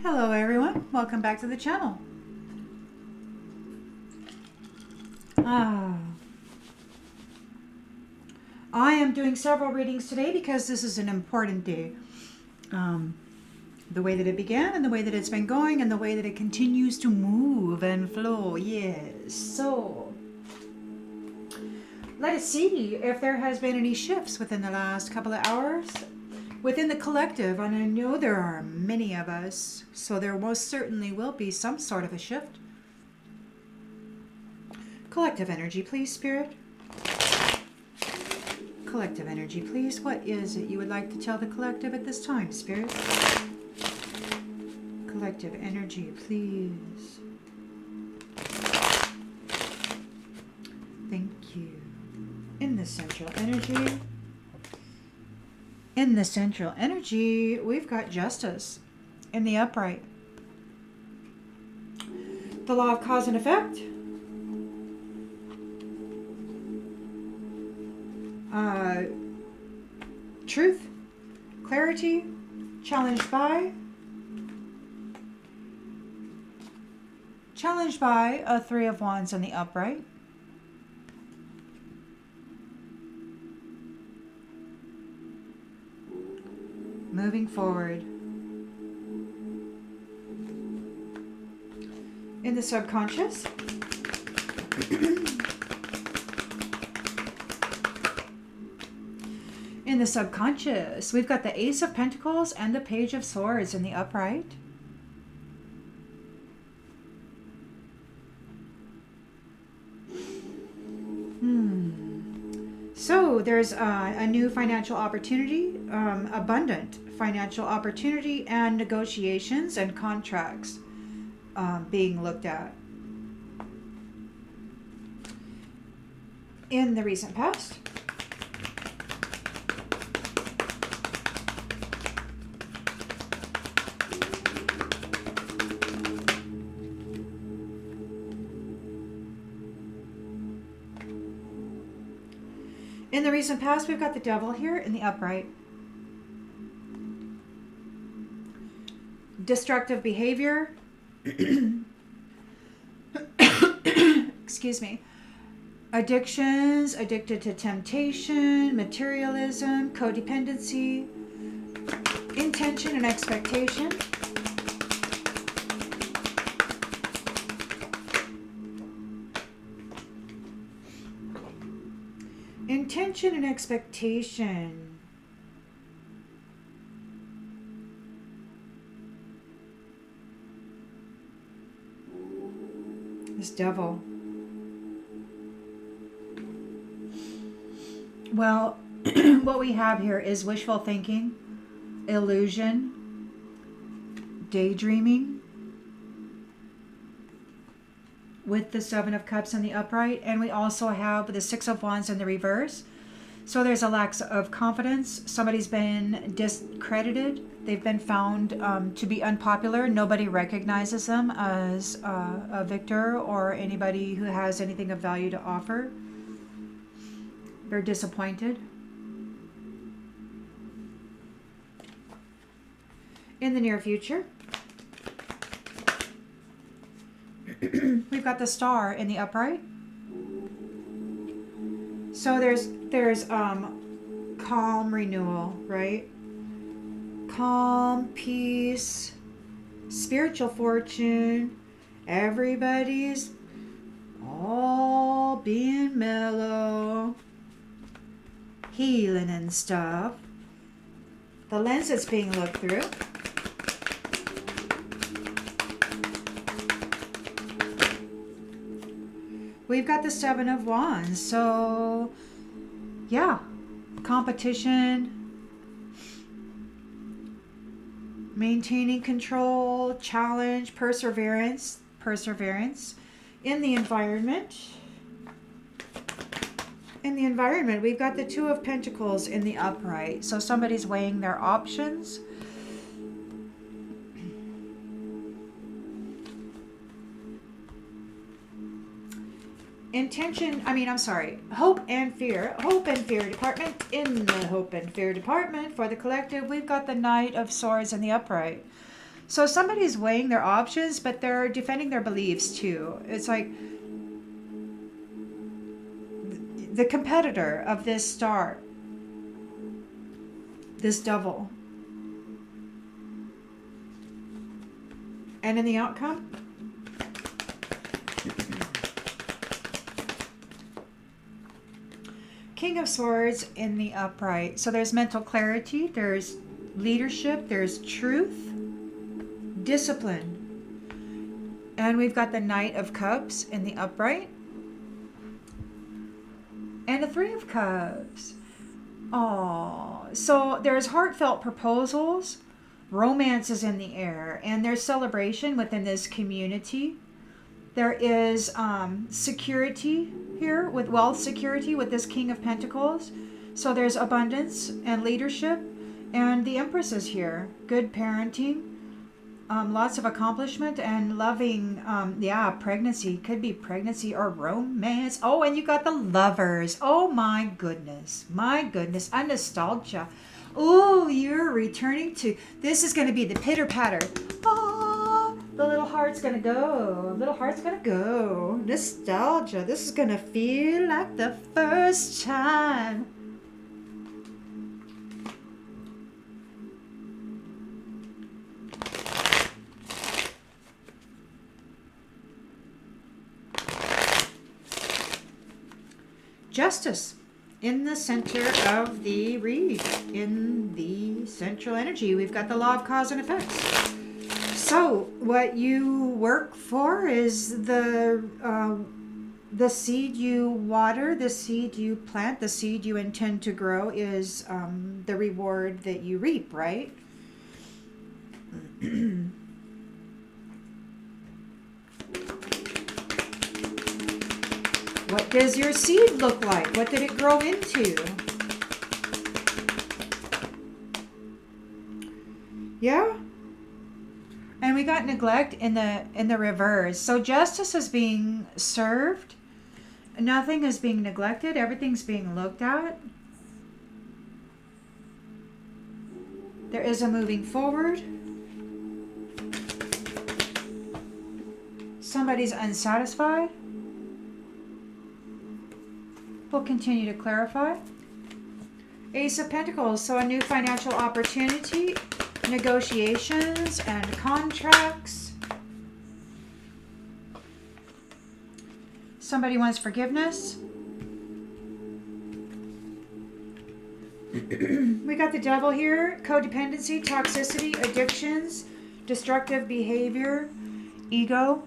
Hello everyone, welcome back to the channel. I am doing several readings today because this is an important day. The way that it began and the way that it's been going and the way that it continues to move and flow. Yes, so let us see if there has been any shifts within the last couple of hours within the collective, and I know there are many of us, so there most certainly will be some sort of a shift. Collective energy, please, Spirit. Collective energy, please. What is it you would like to tell the collective at this time, Spirit? Collective energy, please. Thank you. In the central energy. In the central energy, we've got justice in the upright. The law of cause and effect. Truth, clarity, challenged by a Three of Wands in the upright. Moving forward. In the subconscious. In the subconscious, we've got the Ace of Pentacles and the Page of Swords in the upright. So there's a new financial opportunity, abundant financial opportunity, and negotiations and contracts being looked at. In the recent past. In the recent past, we've got the Devil here in the upright. Destructive behavior. Excuse me. Addictions, addicted to temptation, materialism, codependency, intention and expectation. Intention and expectation. This Devil. Well, what we have here is wishful thinking, illusion, daydreaming, with the Seven of Cups in the upright, and we also have the Six of Wands in the reverse. So there's a lack of confidence. Somebody's been discredited. They've been found to be unpopular. Nobody recognizes them as a victor or anybody who has anything of value to offer. They're disappointed. In the near future, we've got the Star in the upright. So there's calm renewal, right? Calm, peace, spiritual fortune. Everybody's all being mellow, healing and stuff. The lens that's being looked through. We've got the Seven of Wands, so yeah, competition, maintaining control, challenge, perseverance in the environment. In the environment, we've got the Two of Pentacles in the upright, so somebody's weighing their options. Hope and fear department. In the hope and fear department for the collective, we've got the Knight of Swords in the upright. So somebody's weighing their options, but they're defending their beliefs too. It's like the competitor of this star, this devil. And in the outcome, King of Swords in the upright. So there's mental clarity, there's leadership, there's truth, discipline. And we've got the Knight of Cups in the upright. And the Three of Cups. Oh, so there's heartfelt proposals, romance is in the air, and there's celebration within this community. There is security here, with wealth security with this King of Pentacles. So there's abundance and leadership, and the Empress is here. Good parenting, lots of accomplishment and loving. Pregnancy, could be pregnancy or romance. Oh, and you got the Lovers. Oh my goodness, a nostalgia. Oh, you're returning to, this is going to be the pitter patter. Oh, the little heart's going to go. Nostalgia. This is going to feel like the first time. Justice in the center of the read, in the central energy. We've got the law of cause and effects. So what you work for is the seed you water, the seed you plant, the seed you intend to grow is the reward that you reap, right? What does your seed look like? What did it grow into? Yeah. And we got neglect in the reverse. So justice is being served. Nothing is being neglected. Everything's being looked at. There is a moving forward. Somebody's unsatisfied. We'll continue to clarify. Ace of Pentacles, so a new financial opportunity, negotiations and contracts. Somebody wants forgiveness. We got the Devil here, codependency, toxicity, addictions, destructive behavior, ego.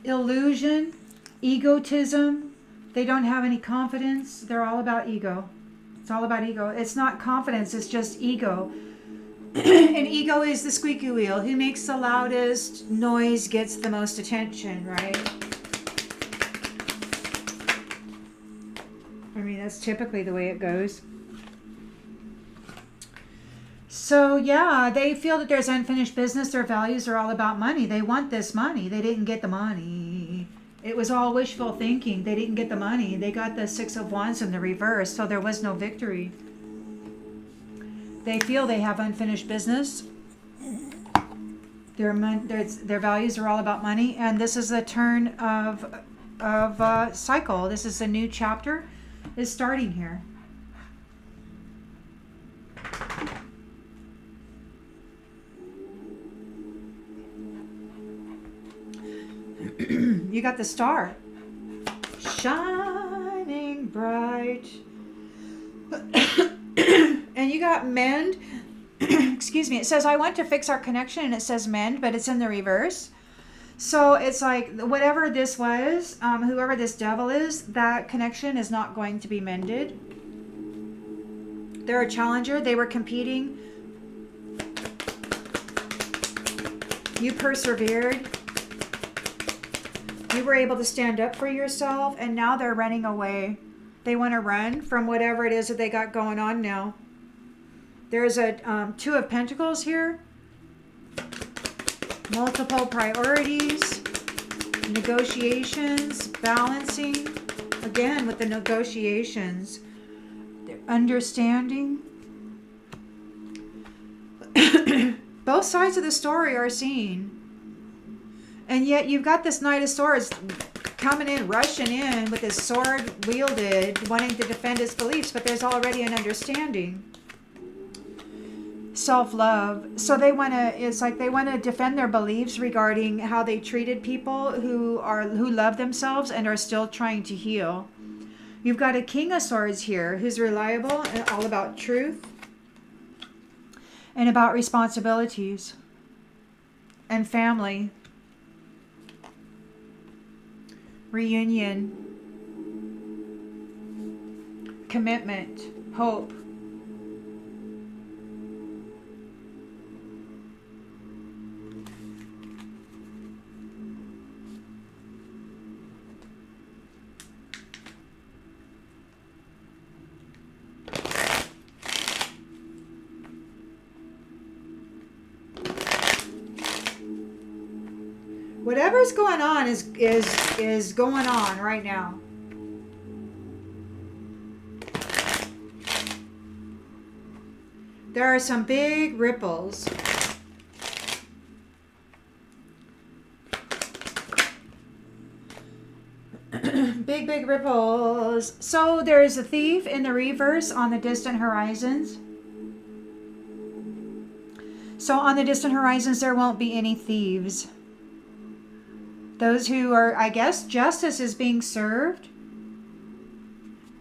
Illusion, egotism. They don't have any confidence. They're all about ego. It's all about ego. It's not confidence, it's just ego. And ego is the squeaky wheel. Who makes the loudest noise gets the most attention, right? I mean, that's typically the way it goes. So yeah, they feel that there's unfinished business. Their values are all about money. They want this money. They didn't get the money. It was all wishful thinking. They didn't get the money. They got the Six of Wands in the reverse, so there was no victory. They feel they have unfinished business. Their values are all about money, and this is the turn of cycle. This is a new chapter is starting here. You got the Star, shining bright. And you got mend. Excuse me. It says, I want to fix our connection, and it says mend, but it's in the reverse. So it's like, whatever this was, whoever this devil is, that connection is not going to be mended. They're a challenger. They were competing. You persevered. You were able to stand up for yourself, and now they're running away. They want to run from whatever it is that they got going on now. There's a Two of Pentacles here. Multiple priorities, negotiations, balancing. Again, with the negotiations, understanding. Both sides of the story are seen. And yet you've got this Knight of Swords coming in, rushing in with his sword wielded, wanting to defend his beliefs, but there's already an understanding. Self-love. So they want to defend their beliefs regarding how they treated people who love themselves and are still trying to heal. You've got a King of Swords here who's reliable and all about truth and about responsibilities and family. Reunion, commitment, hope. Whatever's going on is going on right now. There are some big ripples. Big ripples. So there's a thief in the reverse on the distant horizons. So on the distant horizons, there won't be any thieves. Those who are, I guess, justice is being served.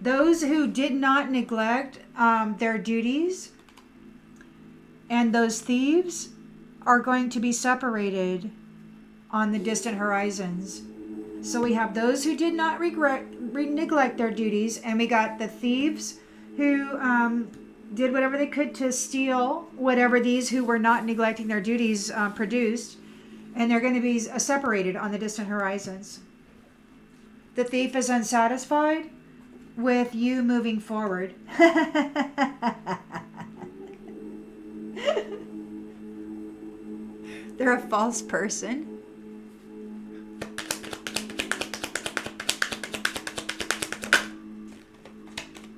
Those who did not neglect their duties and those thieves are going to be separated on the distant horizons. So we have those who did not neglect their duties, and we got the thieves who did whatever they could to steal whatever these who were not neglecting their duties produced. And they're going to be separated on the distant horizons. The thief is unsatisfied with you moving forward. They're a false person.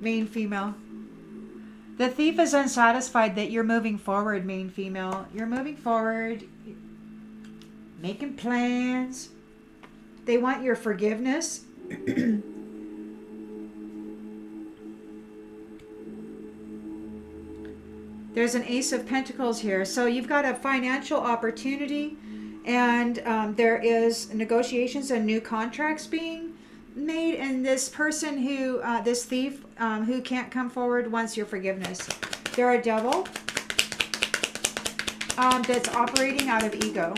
Main female. The thief is unsatisfied that you're moving forward, main female. You're moving forward. Making plans. They want your forgiveness. There's an Ace of Pentacles here. So you've got a financial opportunity, and there is negotiations and new contracts being made. And this person who, this thief who can't come forward wants your forgiveness. They're a devil that's operating out of ego.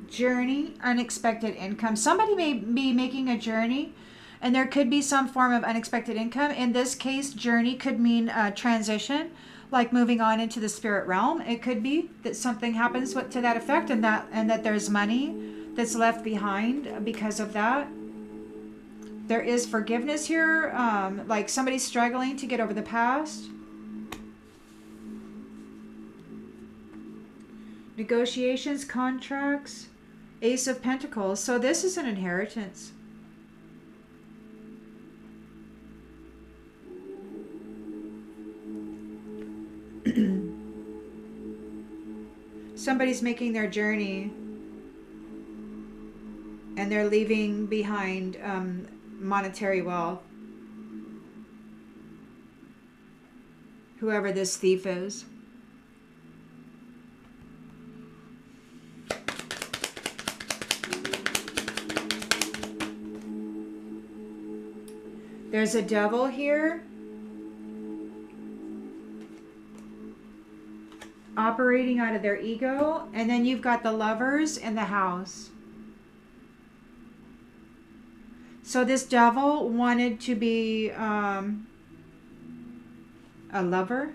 Journey, unexpected income. Somebody may be making a journey, and there could be some form of unexpected income. In this case, journey could mean a transition, like moving on into the spirit realm. It could be that something happens to that effect, and that there's money that's left behind because of that. There is forgiveness here, like somebody's struggling to get over the past. Negotiations, contracts. Ace of Pentacles. So this is an inheritance. Somebody's making their journey and they're leaving behind monetary wealth. Whoever this thief is. There's a devil here. Operating out of their ego. And then you've got the Lovers in the house. So this devil wanted to be a lover.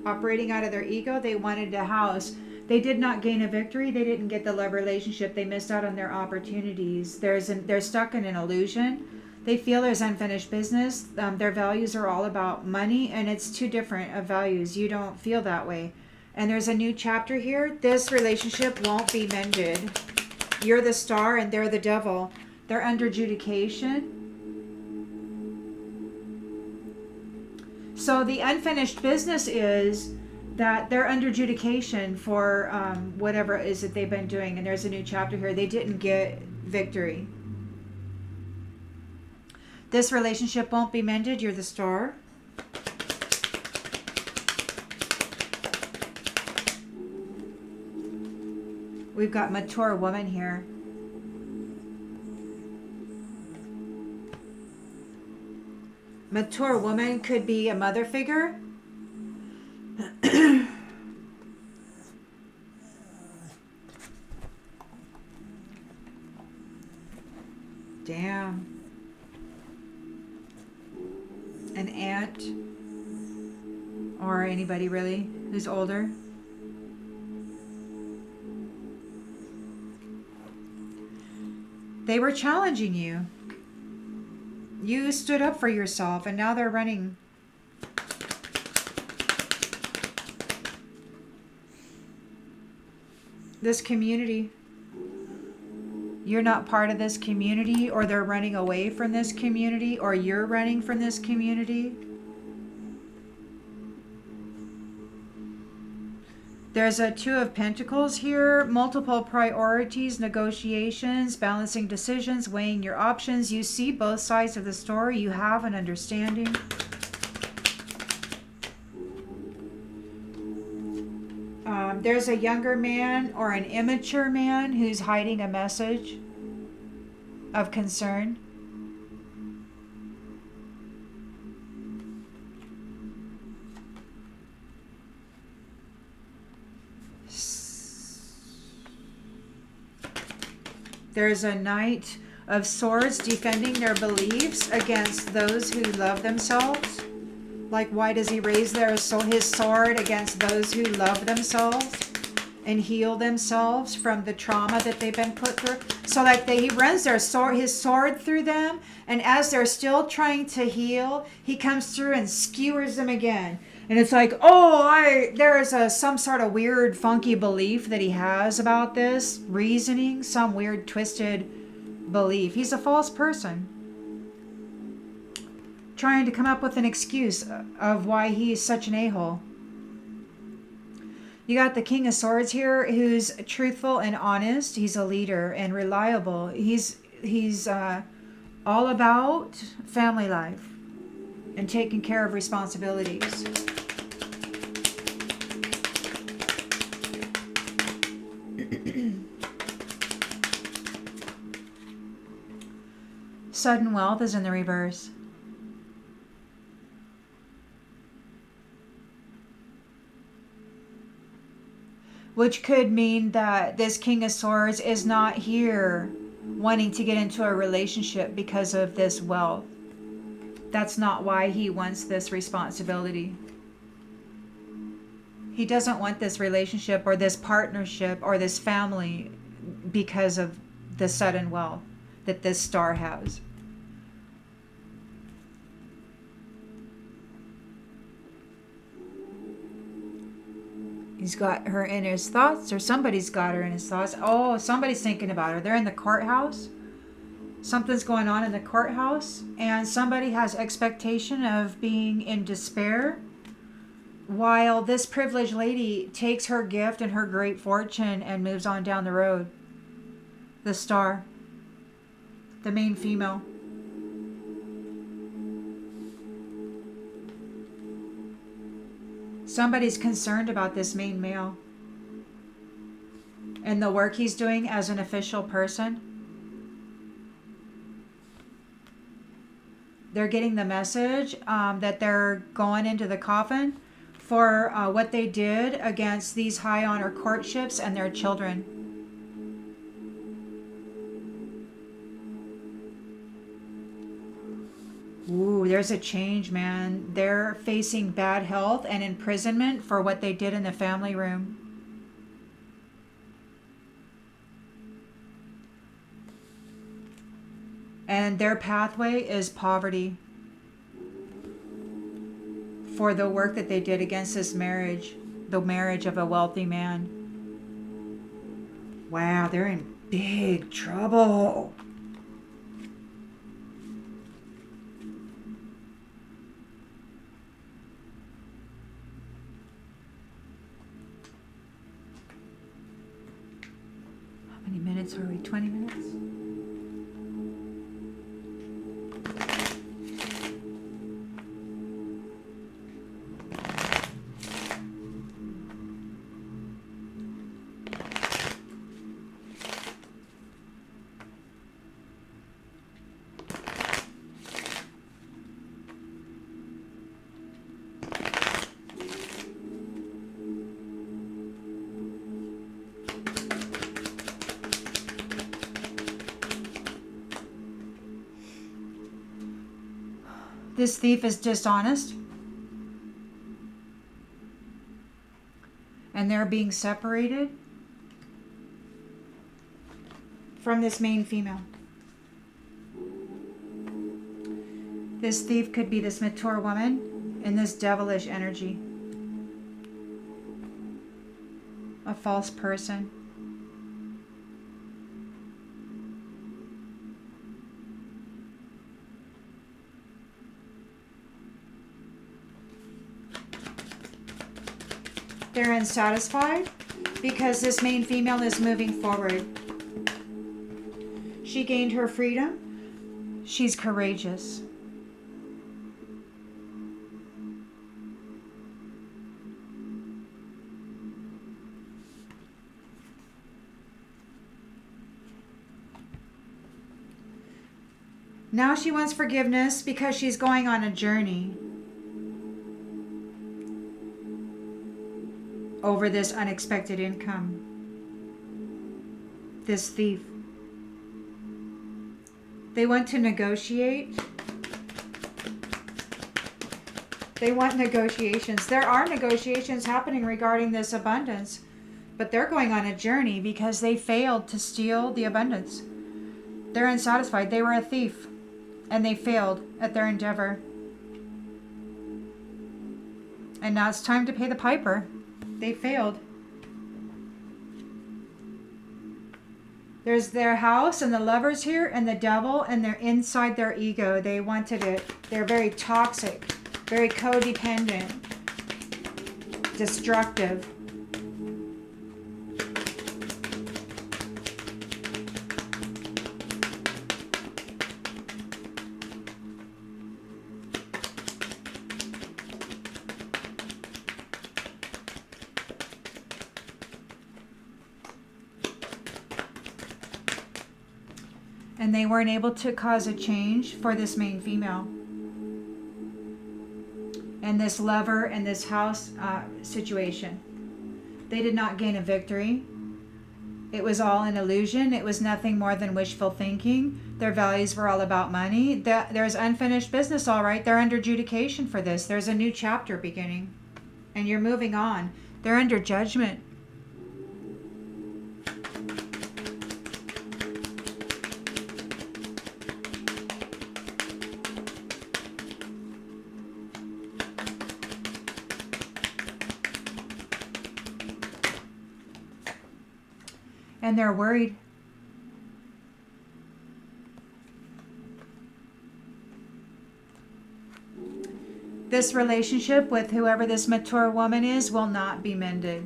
Operating out of their ego. They wanted a house. They did not gain a victory. They didn't get the love relationship. They missed out on their opportunities. They're stuck in an illusion. They feel there's unfinished business. Their values are all about money, and it's too different of values. You don't feel that way. And there's a new chapter here. This relationship won't be mended. You're the star and they're the devil. They're under adjudication. So the unfinished business is that they're under adjudication for whatever it is that they've been doing. And there's a new chapter here. They didn't get victory. This relationship won't be mended. You're the star. We've got mature woman here. Mature woman could be a mother figure. Damn. An aunt. Or anybody really who's older. They were challenging you. You stood up for yourself, and now they're running. This community. You're not part of this community, or they're running away from this community, or you're running from this community. There's a Two of Pentacles here, multiple priorities, negotiations, balancing decisions, weighing your options. You see both sides of the story. You have an understanding. There's a younger man or an immature man who's hiding a message of concern. There's a Knight of Swords defending their beliefs against those who love themselves. Like, why does he raise his sword against those who love themselves and heal themselves from the trauma that they've been put through? So like he runs his sword through them, and as they're still trying to heal, he comes through and skewers them again. And it's like, there is some sort of weird, funky belief that he has about this reasoning, some weird, twisted belief. He's a false person, trying to come up with an excuse of why he's such an a-hole. You got the King of Swords here, who's truthful and honest. He's a leader and reliable. He's all about family life and taking care of responsibilities. Sudden wealth is in the reverse. Which could mean that this King of Swords is not here wanting to get into a relationship because of this wealth. That's not why he wants this responsibility. He doesn't want this relationship or this partnership or this family because of the sudden wealth that this star has. He's got her in his thoughts, or somebody's got her in his thoughts. Oh, somebody's thinking about her. They're in the courthouse. Something's going on in the courthouse, and somebody has expectation of being in despair, while this privileged lady takes her gift and her great fortune and moves on down the road. The star. The main female. Somebody's concerned about this main male and the work he's doing as an official person. They're getting the message that they're going into the coffin for what they did against these high honor courtships and their children. Ooh, there's a change, man. They're facing bad health and imprisonment for what they did in the family room. And their pathway is poverty for the work that they did against this marriage, the marriage of a wealthy man. Wow, they're in big trouble. minutes were we? 20 minutes? This thief is dishonest. And they're being separated from this main female. This thief could be this mature woman in this devilish energy. A false person. They're unsatisfied because this main female is moving forward. She gained her freedom. She's courageous. Now she wants forgiveness because she's going on a journey over this unexpected income. This thief. They want to negotiate. They want negotiations. There are negotiations happening regarding this abundance, but they're going on a journey because they failed to steal the abundance. They're unsatisfied. They were a thief, and they failed at their endeavor. And now it's time to pay the piper. They failed. There's their house and the lovers here and the devil, and they're inside their ego. They wanted it. They're very toxic, very codependent, destructive. And they weren't able to cause a change for this main female. And this lover and this house situation. They did not gain a victory. It was all an illusion. It was nothing more than wishful thinking. Their values were all about money. There's unfinished business, all right. They're under adjudication for this. There's a new chapter beginning. And you're moving on. They're under judgment. And they're worried. This relationship with whoever this mature woman is will not be mended.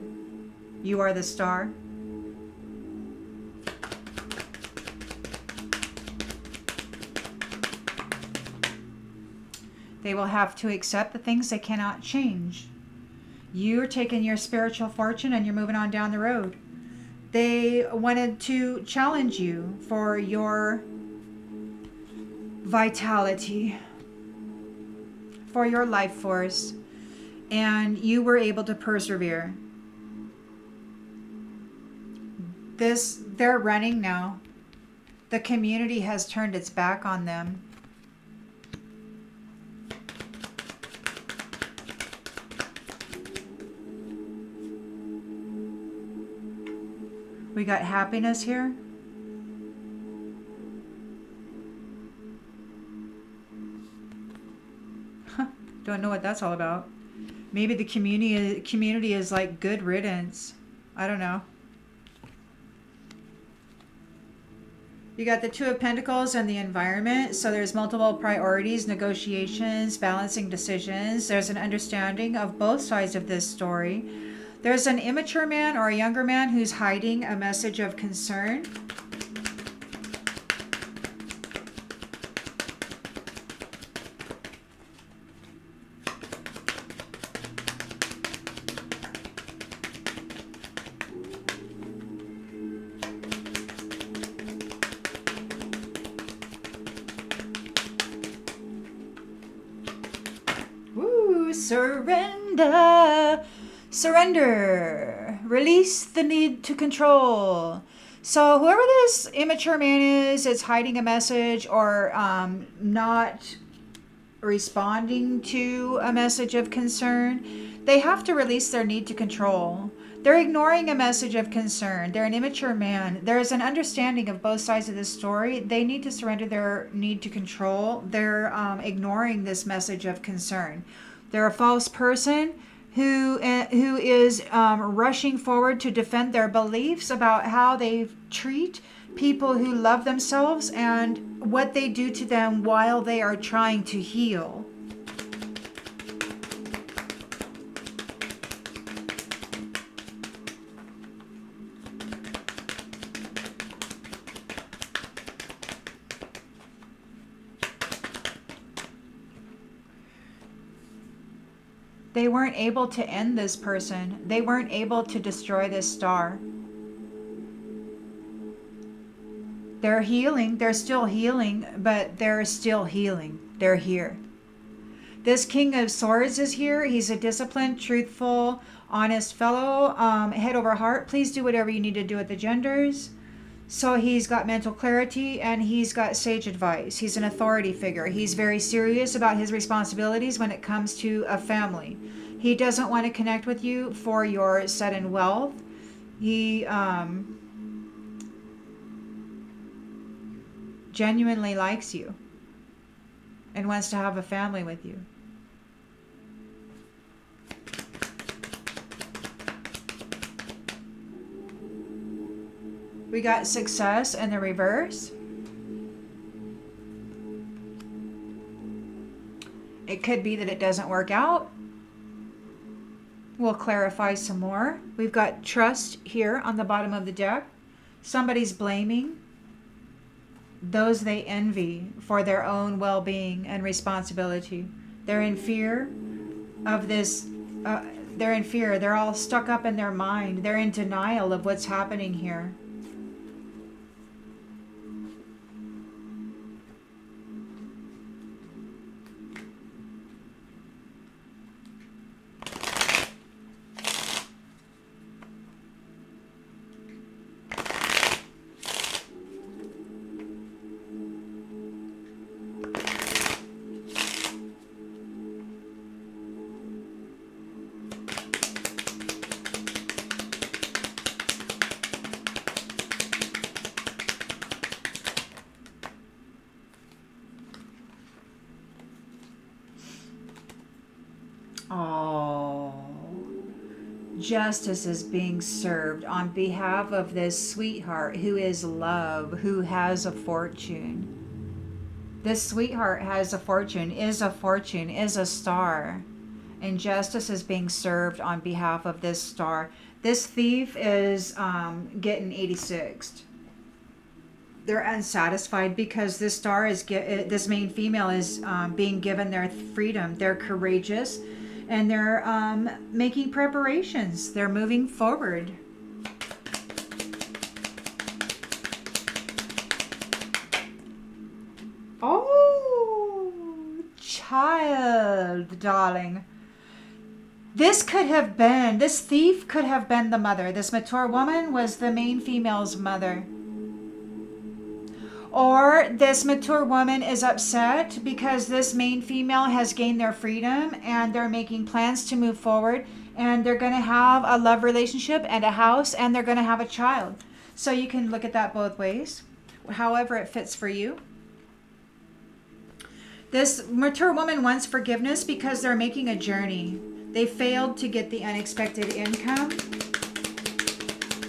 You are the star. They will have to accept the things they cannot change. You're taking your spiritual fortune and you're moving on down the road. They wanted to challenge you for your vitality, for your life force, and you were able to persevere. They're running now. The community has turned its back on them. We got happiness here. Don't know what that's all about. Maybe the community is like good riddance. I don't know. You got the Two of Pentacles and the environment. So there's multiple priorities, negotiations, balancing decisions. There's an understanding of both sides of this story. There's an immature man or a younger man who's hiding a message of concern. Surrender. Surrender. Release the need to control. So whoever this immature man is hiding a message or not responding to a message of concern, they have to release their need to control. They're ignoring a message of concern. They're an immature man. There is an understanding of both sides of this story. They need to surrender their need to control. They're ignoring this message of concern. They're a false person who is rushing forward to defend their beliefs about how they treat people who love themselves and what they do to them while they are trying to heal. They weren't able to end this person. They weren't able to destroy this star. They're healing. They're still healing, but they're still healing. They're here. This King of Swords is here. He's a disciplined, truthful, honest fellow. Head over heart. Please do whatever you need to do with the genders. So he's got mental clarity and he's got sage advice. He's an authority figure. He's very serious about his responsibilities when it comes to a family. He doesn't want to connect with you for your sudden wealth. He genuinely likes you and wants to have a family with you. We got success in the reverse. It could be that it doesn't work out. We'll clarify some more. We've got trust here on the bottom of the deck. Somebody's blaming those they envy for their own well-being and responsibility. They're in fear of this. They're in fear. They're all stuck up in their mind. They're in denial of what's happening here. Oh, justice is being served on behalf of this sweetheart who is love, who has a fortune. This sweetheart has a fortune, is a star. And justice is being served on behalf of this star. This thief is getting 86'd. They're unsatisfied because this star is, this main female is being given their freedom. They're courageous. And they're making preparations. They're moving forward. Oh, child, darling. This thief could have been the mother. This mature woman was the main female's mother. Or this mature woman is upset because this main female has gained their freedom and they're making plans to move forward and they're going to have a love relationship and a house and they're going to have a child. So you can look at that both ways, however it fits for you. This mature woman wants forgiveness because they're making a journey. They failed to get the unexpected income.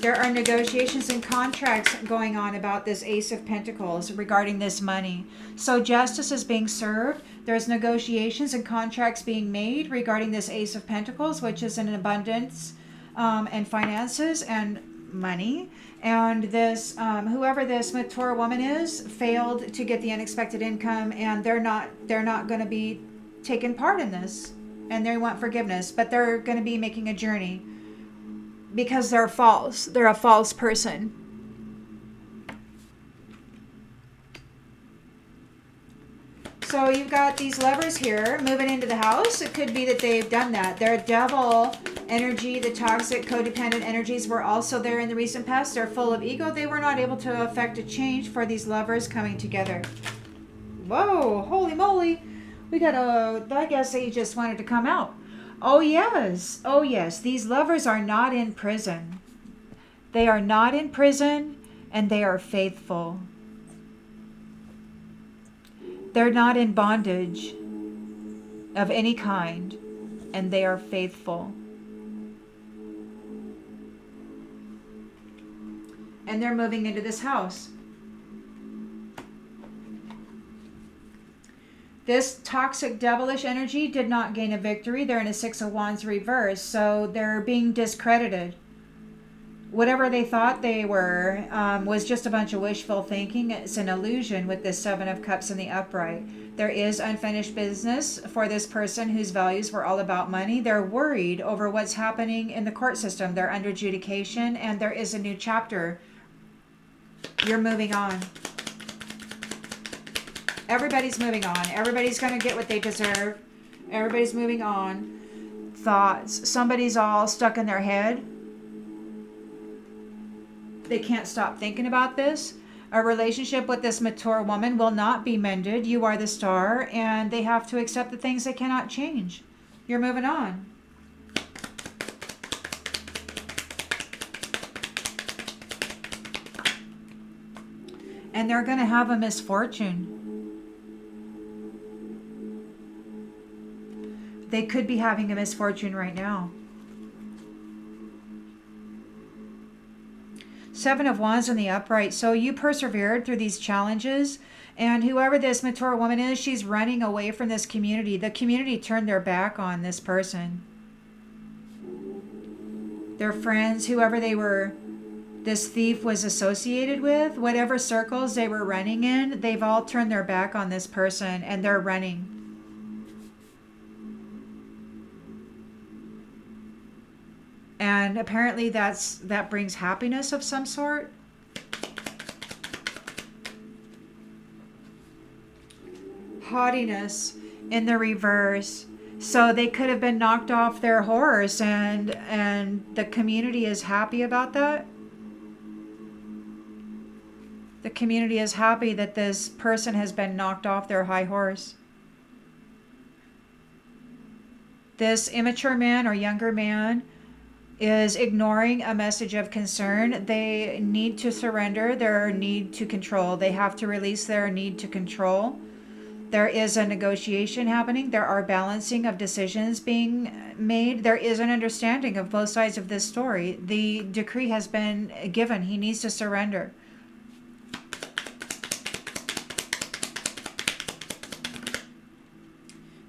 There are negotiations and contracts going on about this Ace of Pentacles regarding this money. So justice is being served. There's negotiations and contracts being made regarding this Ace of Pentacles, which is an abundance and finances and money. And this, whoever this mature woman is, failed to get the unexpected income, and they're not going to be taking part in this. And they want forgiveness, but they're going to be making a journey. Because they're false. They're a false person. So you've got these lovers here moving into the house. It could be that they've done that. Their devil energy, the toxic codependent energies were also there in the recent past. They're full of ego. They were not able to affect a change for these lovers coming together. Whoa, holy moly. We got I guess they just wanted to come out. Oh yes. Oh yes. These lovers are not in prison. They are not in prison and they are faithful. They're not in bondage of any kind, and they are faithful. And they're moving into this house. This toxic devilish energy did not gain a victory. They're in a Six of Wands reverse, so they're being discredited. Whatever they thought they were was just a bunch of wishful thinking. It's an illusion with this Seven of Cups in the upright. There is unfinished business for this person whose values were all about money. They're worried over what's happening in the court system. They're under adjudication, and there is a new chapter. You're moving on. Everybody's moving on. Everybody's going to get what they deserve. Everybody's moving on. Thoughts. Somebody's all stuck in their head. They can't stop thinking about this. A relationship with this mature woman will not be mended. You are the star, and they have to accept the things they cannot change. You're moving on. And they're going to have a misfortune. They could be having a misfortune right now. Seven of Wands in the upright. So you persevered through these challenges, and whoever this mature woman is, she's running away from this community. The community turned their back on this person. Their friends, whoever they were, this thief was associated with, whatever circles they were running in, they've all turned their back on this person and they're running. And apparently that brings happiness of some sort. Haughtiness in the reverse. So they could have been knocked off their horse, and the community is happy about that. The community is happy that this person has been knocked off their high horse. This immature man or younger man is ignoring a message of concern. They need to surrender their need to control. They have to release their need to control. There is a negotiation happening. There are balancing of decisions being made. There is an understanding of both sides of this story. The decree has been given. He needs to surrender.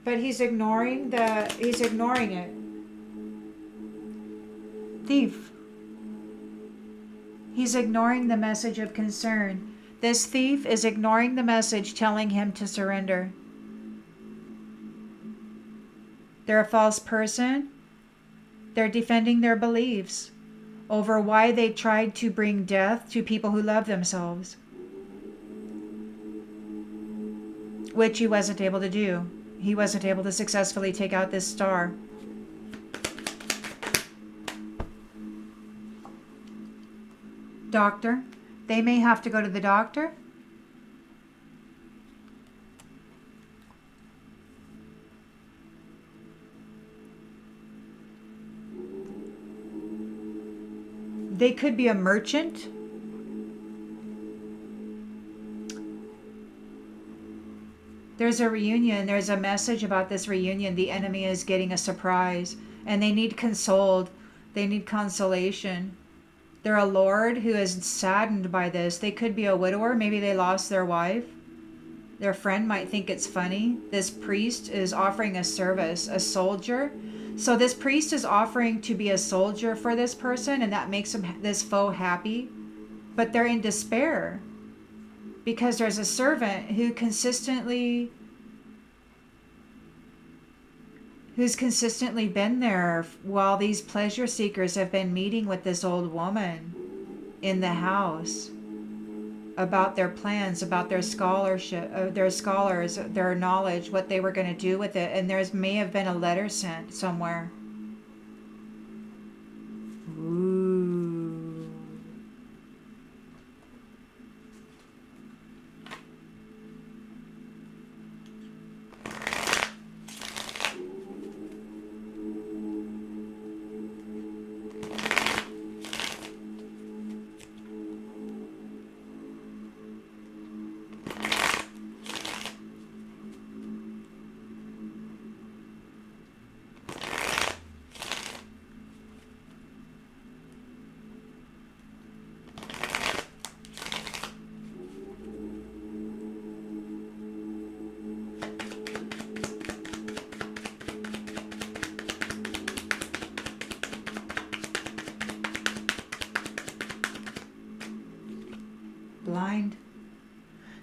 But he's ignoring it. Thief. He's ignoring the message of concern. This thief is ignoring the message telling him to surrender. They're a false person. They're defending their beliefs over why they tried to bring death to people who love themselves, which he wasn't able to do. He wasn't able to successfully take out this star. Doctor. They may have to go to the doctor. They could be a merchant. There's a reunion. There's a message about this reunion. The enemy is getting a surprise, and they need consoled. They need consolation. They're a lord who is saddened by this. They could be a widower. Maybe they lost their wife. Their friend might think it's funny. This priest is offering a service, a soldier. So this priest is offering to be a soldier for this person, and that makes this foe happy. But they're in despair because there's a servant who's consistently been there while these pleasure seekers have been meeting with this old woman in the house about their plans, about their scholarship, their scholars, their knowledge, what they were going to do with it. And there's may have been a letter sent somewhere. Ooh. Blind.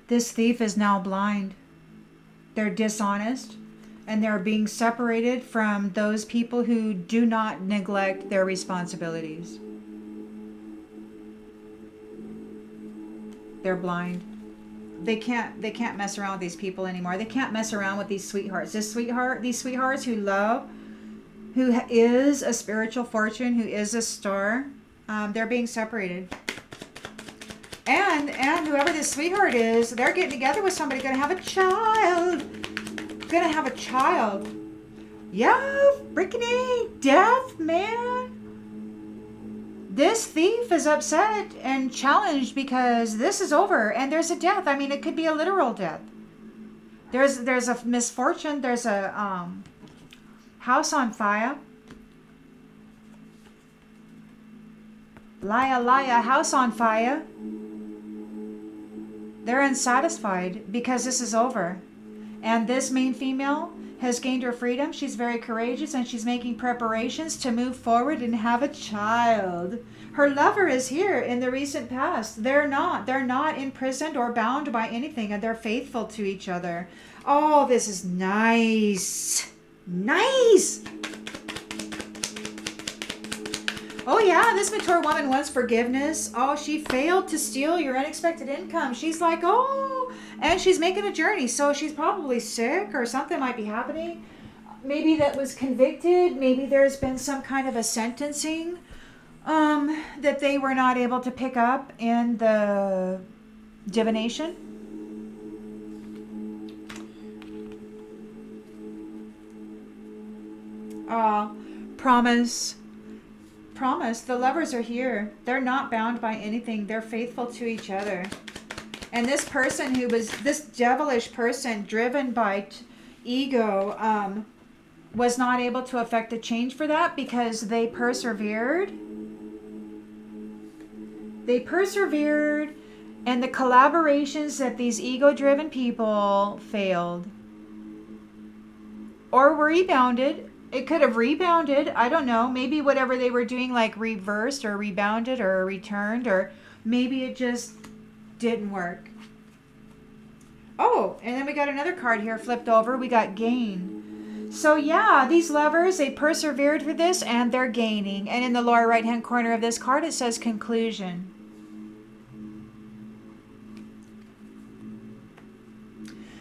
This thief is now blind. They're dishonest and they're being separated from those people who do not neglect their responsibilities. They're blind. They can't mess around with these people anymore. They can't mess around with these sweethearts. These sweethearts who love, who is a spiritual fortune, who is a star, they're being separated. And whoever this sweetheart is, they're getting together with somebody, gonna have a child. Gonna have a child. Yeah, freaking A, death, man. This thief is upset and challenged because this is over and there's a death. I mean, it could be a literal death. There's a misfortune. There's a house on fire. Liar, house on fire. They're unsatisfied because this is over. And this main female has gained her freedom. She's very courageous and she's making preparations to move forward and have a child. Her lover is here in the recent past. They're not imprisoned or bound by anything, and they're faithful to each other. Oh, this is nice. Nice. Oh yeah, this mature woman wants forgiveness. Oh, she failed to steal your unexpected income. She's like, oh, and she's making a journey. So she's probably sick or something might be happening. Maybe that was convicted. Maybe there's been some kind of a sentencing that they were not able to pick up in the divination. Promise. The lovers are here. They're not bound by anything. They're faithful to each other. And this person this devilish person driven by ego was not able to affect a change for that because they persevered. And the collaborations that these ego-driven people failed or were rebounded. It could have rebounded. I don't know. Maybe whatever they were doing like reversed or rebounded or returned, or maybe it just didn't work. Oh, and then we got another card here flipped over. We got gain. So yeah, these lovers, they persevered for this and they're gaining. And in the lower right-hand corner of this card, it says conclusion.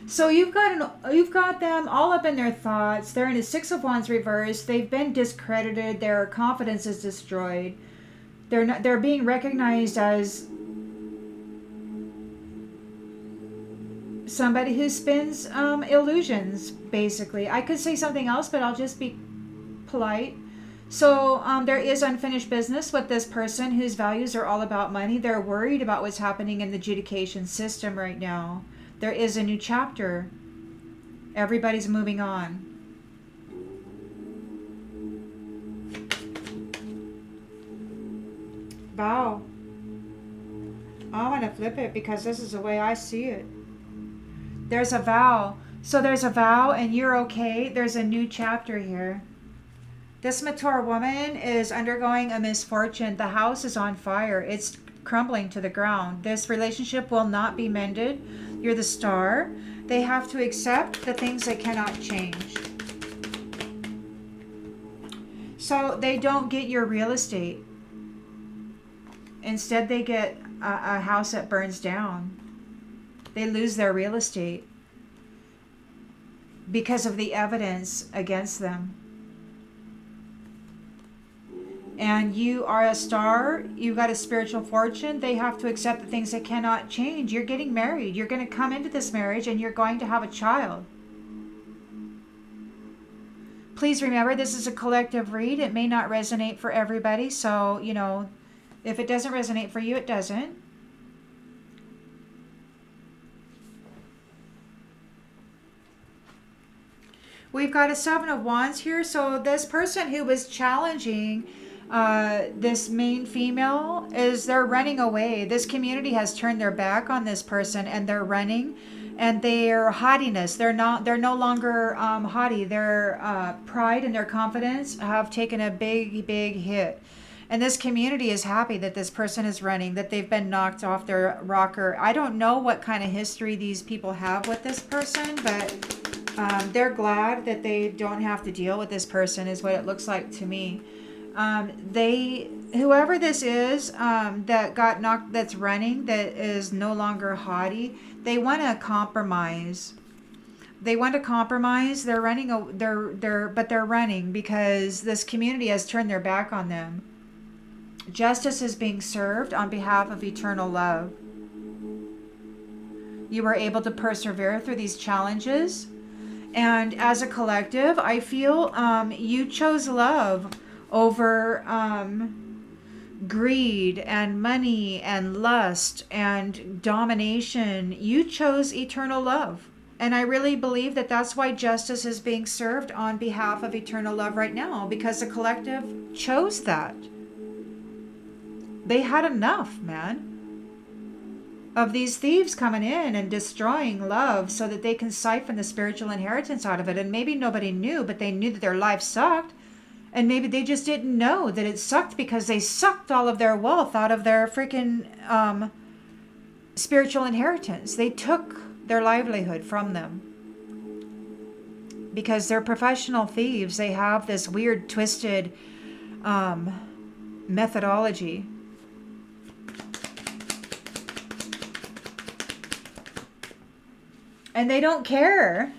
So you've got them all up in their thoughts. They're in a Six of Wands reverse. They've been discredited. Their confidence is destroyed. They're being recognized as somebody who spins illusions, basically. I could say something else, but I'll just be polite. So there is unfinished business with this person whose values are all about money. They're worried about what's happening in the adjudication system right now. There is a new chapter. Everybody's moving on. Vow. I want to flip it because this is the way I see it. There's a vow. So there's a vow and you're okay. There's a new chapter here. This mature woman is undergoing a misfortune. The house is on fire. It's crumbling to the ground. This relationship will not be mended. You're the star. They have to accept the things they cannot change. So they don't get your real estate. Instead, they get a house that burns down. They lose their real estate because of the evidence against them. And you are a star, you've got a spiritual fortune. They have to accept the things that cannot change. You're getting married. You're going to come into this marriage and you're going to have a child. Please remember, this is a collective read. It may not resonate for everybody. So, if it doesn't resonate for you, it doesn't. We've got a Seven of Wands here. So this person who was challenging this main female they're running away. This community has turned their back on this person and they're running, and their haughtiness, they're no longer haughty. Their pride and their confidence have taken a big hit. And this community is happy that this person is running, that they've been knocked off their rocker. I don't know what kind of history these people have with this person, but they're glad that they don't have to deal with this person, is what it looks like to me. Whoever this is that got knocked, that's running, that is no longer haughty, they want to compromise. They're running. But they're running because this community has turned their back on them. Justice is being served on behalf of eternal love. You were able to persevere through these challenges, and as a collective, I feel you chose love over greed and money and lust and domination. You chose eternal love. And I really believe that that's why justice is being served on behalf of eternal love right now, because the collective chose that. They had enough, man, of these thieves coming in and destroying love so that they can siphon the spiritual inheritance out of it. And maybe nobody knew, but they knew that their life sucked. And maybe they just didn't know that it sucked because they sucked all of their wealth out of their freaking spiritual inheritance. They took their livelihood from them because they're professional thieves. They have this weird, twisted methodology. And they don't care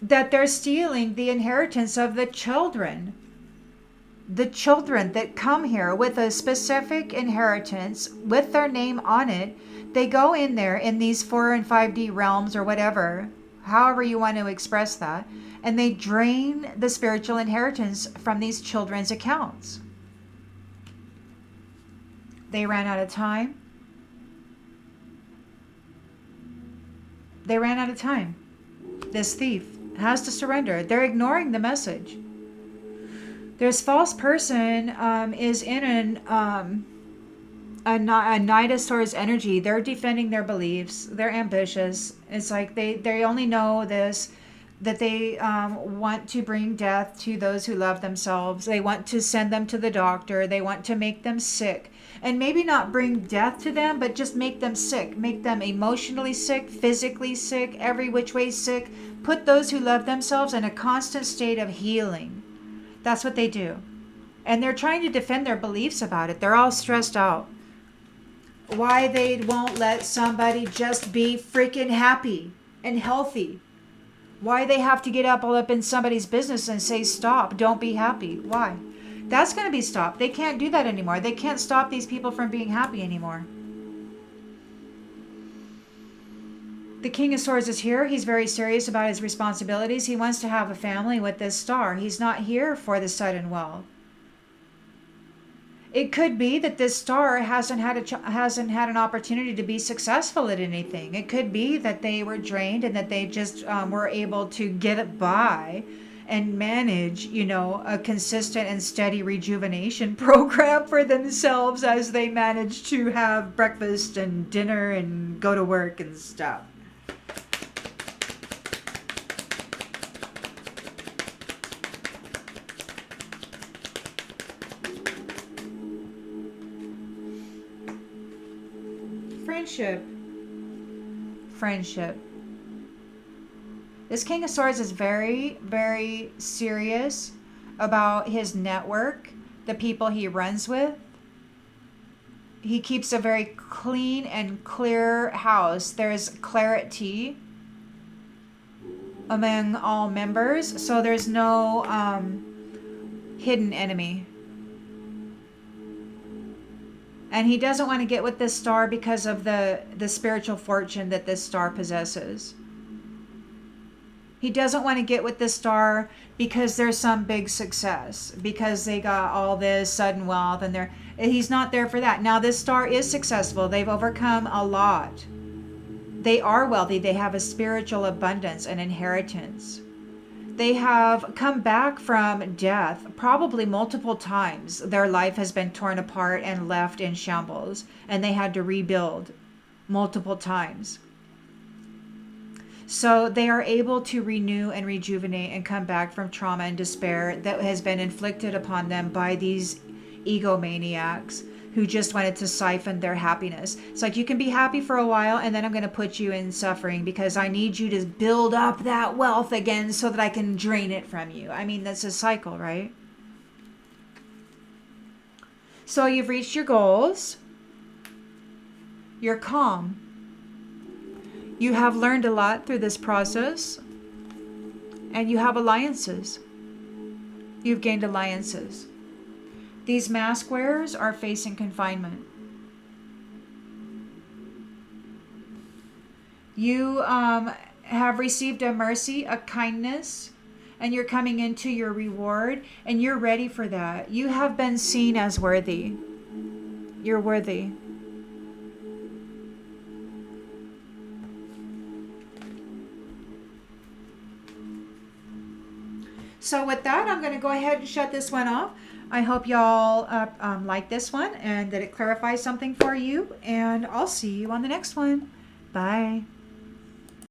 that they're stealing the inheritance of the children. The children that come here with a specific inheritance with their name on it, they go in there in these 4 and 5D realms or whatever, however you want to express that, and they drain the spiritual inheritance from these children's accounts. They ran out of time. They ran out of time. This thief has to surrender. They're ignoring the message. This false person is in a Nidasaur's energy. They're defending their beliefs. They're ambitious. It's like they only know this, that they want to bring death to those who love themselves. They want to send them to the doctor. They want to make them sick. And maybe not bring death to them, but just make them sick. Make them emotionally sick, physically sick, every which way sick. Put those who love themselves in a constant state of healing. That's what they do. And they're trying to defend their beliefs about it. They're all stressed out. Why they won't let somebody just be freaking happy and healthy. Why they have to get all up in somebody's business and say, stop, don't be happy. Why? That's going to be stopped. They can't do that anymore. They can't stop these people from being happy anymore. The King of Swords is here. He's very serious about his responsibilities. He wants to have a family with this star. He's not here for the sudden wealth. It could be that this star hasn't had an opportunity to be successful at anything. It could be that they were drained and that they just were able to get it by and manage, a consistent and steady rejuvenation program for themselves as they manage to have breakfast and dinner and go to work and stuff. Friendship. This King of Swords is very, very serious about his network, the people he runs with. He keeps a very clean and clear house. There's clarity among all members, so there's no hidden enemy. And he doesn't want to get with this star because of the spiritual fortune that this star possesses. He doesn't want to get with this star because there's some big success, because they got all this sudden wealth, and he's not there for that. Now, this star is successful. They've overcome a lot. They are wealthy. They have a spiritual abundance and inheritance. They have come back from death probably multiple times. Their life has been torn apart and left in shambles, and they had to rebuild multiple times. So they are able to renew and rejuvenate and come back from trauma and despair that has been inflicted upon them by these egomaniacs who just wanted to siphon their happiness. It's like, you can be happy for a while, and then I'm going to put you in suffering because I need you to build up that wealth again so that I can drain it from you. I mean, that's a cycle, right? So you've reached your goals. You're calm. You have learned a lot through this process, and you have alliances. You've gained alliances. These mask wearers are facing confinement. You have received a mercy, a kindness, and you're coming into your reward, and you're ready for that. You have been seen as worthy. You're worthy. So with that, I'm going to go ahead and shut this one off. I hope y'all like this one and that it clarifies something for you. And I'll see you on the next one. Bye.